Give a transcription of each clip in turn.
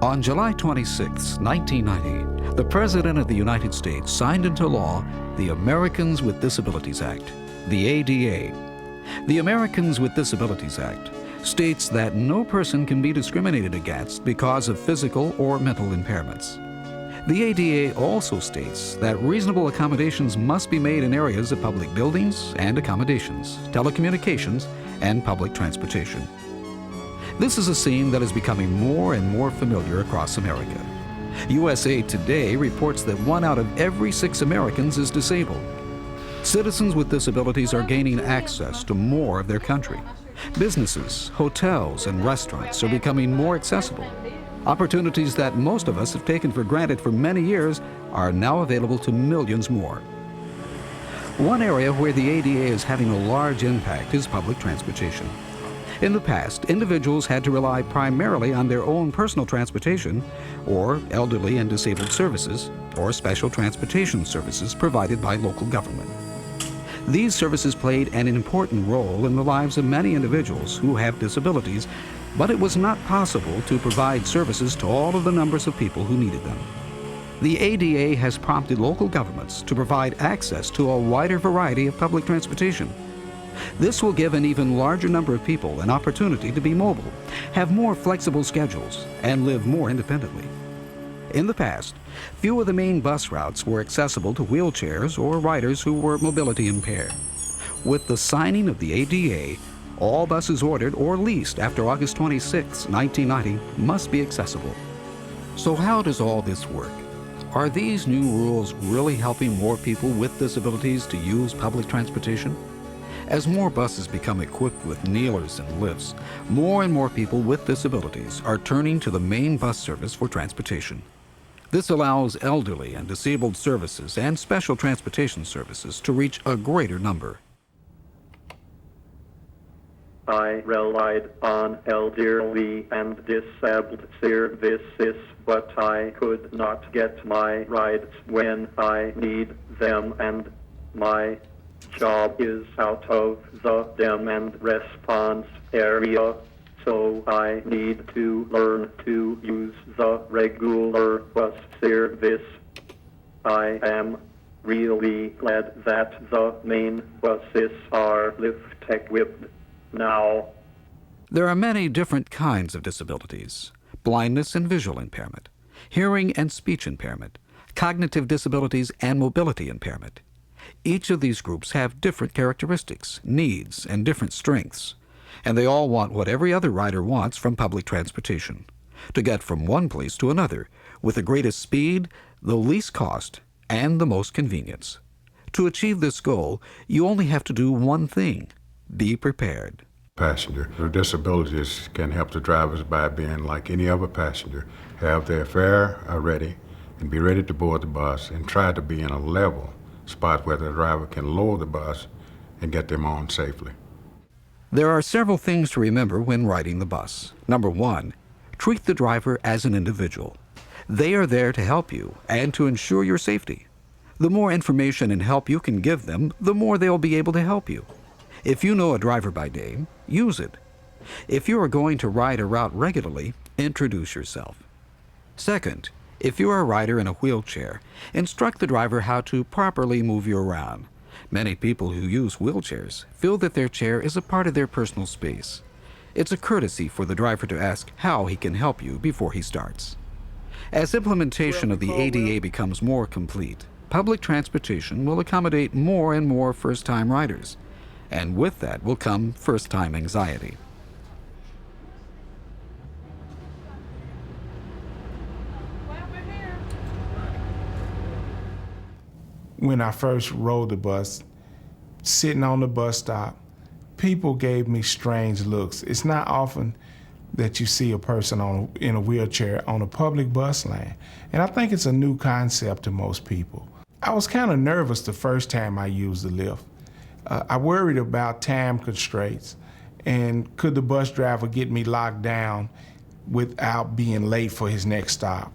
On July 26, 1990, the President of the United States signed into law the Americans with Disabilities Act, the ADA. The Americans with Disabilities Act states that no person can be discriminated against because of physical or mental impairments. The ADA also states that reasonable accommodations must be made in areas of public buildings and accommodations, telecommunications, and public transportation. This is a scene that is becoming more and more familiar across America. USA Today reports that 1 out of every 6 Americans is disabled. Citizens with disabilities are gaining access to more of their country. Businesses, hotels, and restaurants are becoming more accessible. Opportunities that most of us have taken for granted for many years are now available to millions more. One area where the ADA is having a large impact is public transportation. In the past, individuals had to rely primarily on their own personal transportation, or elderly and disabled services, or special transportation services provided by local government. These services played an important role in the lives of many individuals who have disabilities, but it was not possible to provide services to all of the numbers of people who needed them. The ADA has prompted local governments to provide access to a wider variety of public transportation. This will give an even larger number of people an opportunity to be mobile, have more flexible schedules, and live more independently. In the past, few of the main bus routes were accessible to wheelchairs or riders who were mobility impaired. With the signing of the ADA, all buses ordered or leased after August 26, 1990 must be accessible. So how does all this work? Are these new rules really helping more people with disabilities to use public transportation? As more buses become equipped with kneelers and lifts, more and more people with disabilities are turning to the main bus service for transportation. This allows elderly and disabled services and special transportation services to reach a greater number. I relied on elderly and disabled services, but I could not get my rides when I need them, and my job is out of the demand response area, so I need to learn to use the regular bus service. I am really glad that the main buses are lift equipped now. There are many different kinds of disabilities: blindness and visual impairment, hearing and speech impairment, cognitive disabilities, and mobility impairment. Each of these groups have different characteristics, needs, and different strengths, and they all want what every other rider wants from public transportation: to get from one place to another with the greatest speed, the least cost, and the most convenience. To achieve this goal, you only have to do one thing: be prepared. Passenger with disabilities can help the drivers by being like any other passenger, have their fare ready, and be ready to board the bus, and try to be in a level spot where the driver can lower the bus and get them on safely. There are several things to remember when riding the bus. Number 1, treat the driver as an individual. They are there to help you and to ensure your safety. The more information and help you can give them, the more they'll be able to help you. If you know a driver by name, use it. If you are going to ride a route regularly, introduce yourself. Second, if you are a rider in a wheelchair, instruct the driver how to properly move you around. Many people who use wheelchairs feel that their chair is a part of their personal space. It's a courtesy for the driver to ask how he can help you before he starts. As implementation of the ADA becomes more complete, public transportation will accommodate more and more first-time riders. And with that will come first-time anxiety. When I first rode the bus, sitting on the bus stop, people gave me strange looks. It's not often that you see a person in a wheelchair on a public bus lane. And I think it's a new concept to most people. I was kind of nervous the first time I used the lift. I worried about time constraints and could the bus driver get me locked down without being late for his next stop.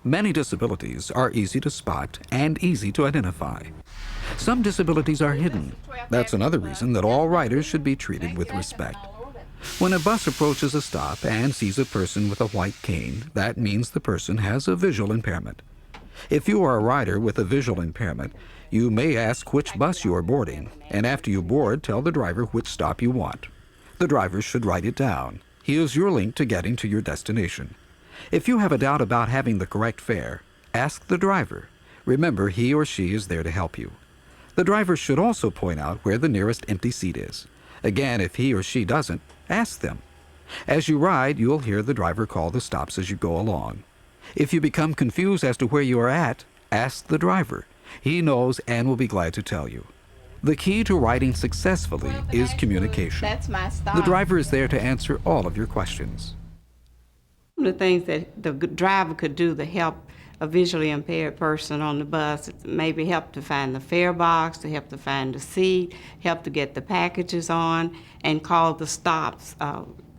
Many disabilities are easy to spot and easy to identify. Some disabilities are hidden. That's another reason that all riders should be treated with respect. When a bus approaches a stop and sees a person with a white cane, that means the person has a visual impairment. If you are a rider with a visual impairment, you may ask which bus you are boarding, and after you board, tell the driver which stop you want. The driver should write it down. He is your link to getting to your destination. If you have a doubt about having the correct fare, ask the driver. Remember, he or she is there to help you. The driver should also point out where the nearest empty seat is. Again, if he or she doesn't, ask them. As you ride, you'll hear the driver call the stops as you go along. If you become confused as to where you are at, ask the driver. He knows and will be glad to tell you. The key to riding successfully is communication. That's my stop. The driver is there to answer all of your questions. One of the things that the driver could do to help a visually impaired person on the bus, maybe help to find the fare box, to help to find the seat, help to get the packages on, and call the stops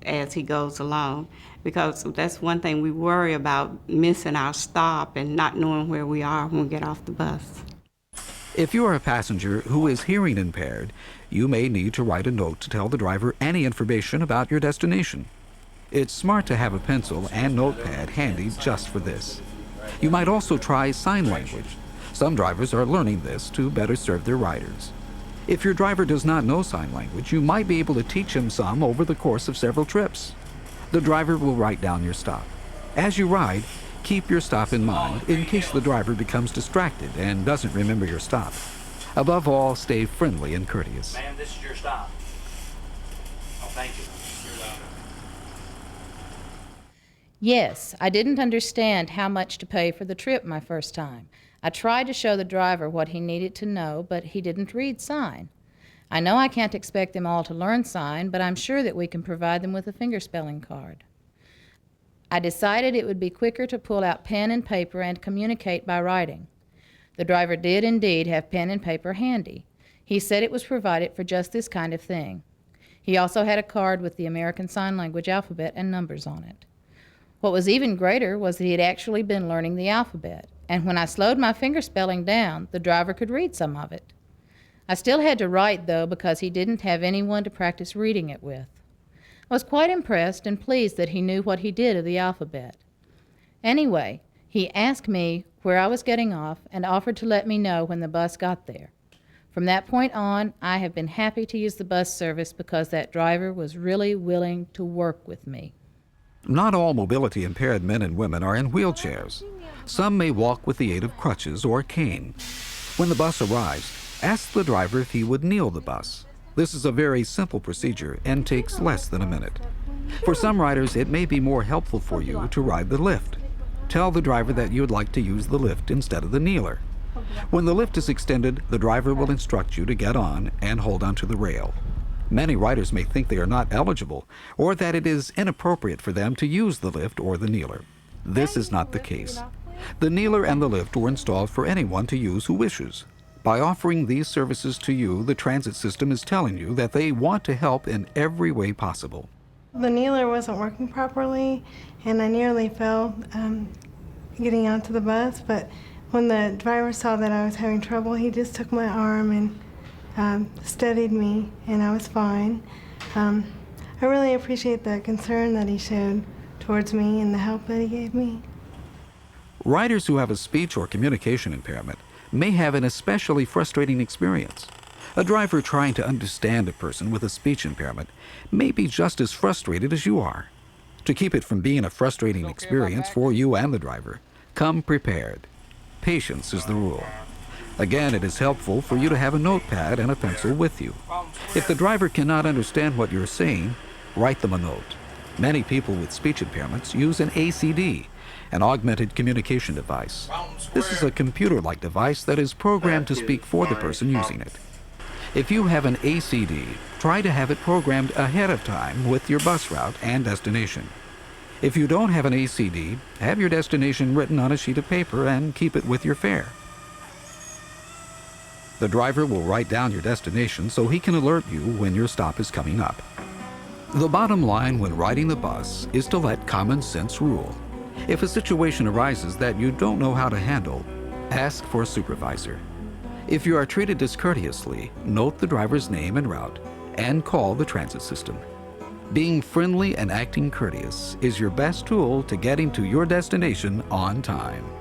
as he goes along. Because that's one thing we worry about, missing our stop and not knowing where we are when we get off the bus. If you are a passenger who is hearing impaired, you may need to write a note to tell the driver any information about your destination. It's smart to have a pencil and notepad handy just for this. You might also try sign language. Some drivers are learning this to better serve their riders. If your driver does not know sign language, you might be able to teach him some over the course of several trips. The driver will write down your stop. As you ride, keep your stop in mind in case the driver becomes distracted and doesn't remember your stop. Above all, stay friendly and courteous. Ma'am, this is your stop. Oh, thank you. Yes, I didn't understand how much to pay for the trip my first time. I tried to show the driver what he needed to know, but he didn't read sign. I know I can't expect them all to learn sign, but I'm sure that we can provide them with a fingerspelling card. I decided it would be quicker to pull out pen and paper and communicate by writing. The driver did indeed have pen and paper handy. He said it was provided for just this kind of thing. He also had a card with the American Sign Language alphabet and numbers on it. What was even greater was that he had actually been learning the alphabet, and when I slowed my fingerspelling down, the driver could read some of it. I still had to write, though, because he didn't have anyone to practice reading it with. I was quite impressed and pleased that he knew what he did of the alphabet. Anyway, he asked me where I was getting off and offered to let me know when the bus got there. From that point on, I have been happy to use the bus service because that driver was really willing to work with me. Not all mobility impaired men and women are in wheelchairs. Some may walk with the aid of crutches or a cane. When the bus arrives, ask the driver if he would kneel the bus. This is a very simple procedure and takes less than a minute. For some riders, it may be more helpful for you to ride the lift. Tell the driver that you would like to use the lift instead of the kneeler. When the lift is extended, the driver will instruct you to get on and hold onto the rail. Many riders may think they are not eligible or that it is inappropriate for them to use the lift or the kneeler. This is not the case. The kneeler and the lift were installed for anyone to use who wishes. By offering these services to you, the transit system is telling you that they want to help in every way possible. The kneeler wasn't working properly, and I nearly fell getting onto the bus, but when the driver saw that I was having trouble, he just took my arm and steadied me, and I was fine. I really appreciate the concern that he showed towards me and the help that he gave me. Riders who have a speech or communication impairment may have an especially frustrating experience. A driver trying to understand a person with a speech impairment may be just as frustrated as you are. To keep it from being a frustrating experience for you and the driver, come prepared. Patience is the rule. Again, it is helpful for you to have a notepad and a pencil with you. If the driver cannot understand what you're saying, write them a note. Many people with speech impairments use an ACD, an augmented communication device. This is a computer-like device that is programmed to speak for the person using it. If you have an ACD, try to have it programmed ahead of time with your bus route and destination. If you don't have an ACD, have your destination written on a sheet of paper and keep it with your fare. The driver will write down your destination so he can alert you when your stop is coming up. The bottom line when riding the bus is to let common sense rule. If a situation arises that you don't know how to handle, ask for a supervisor. If you are treated discourteously, note the driver's name and route and call the transit system. Being friendly and acting courteous is your best tool to getting to your destination on time.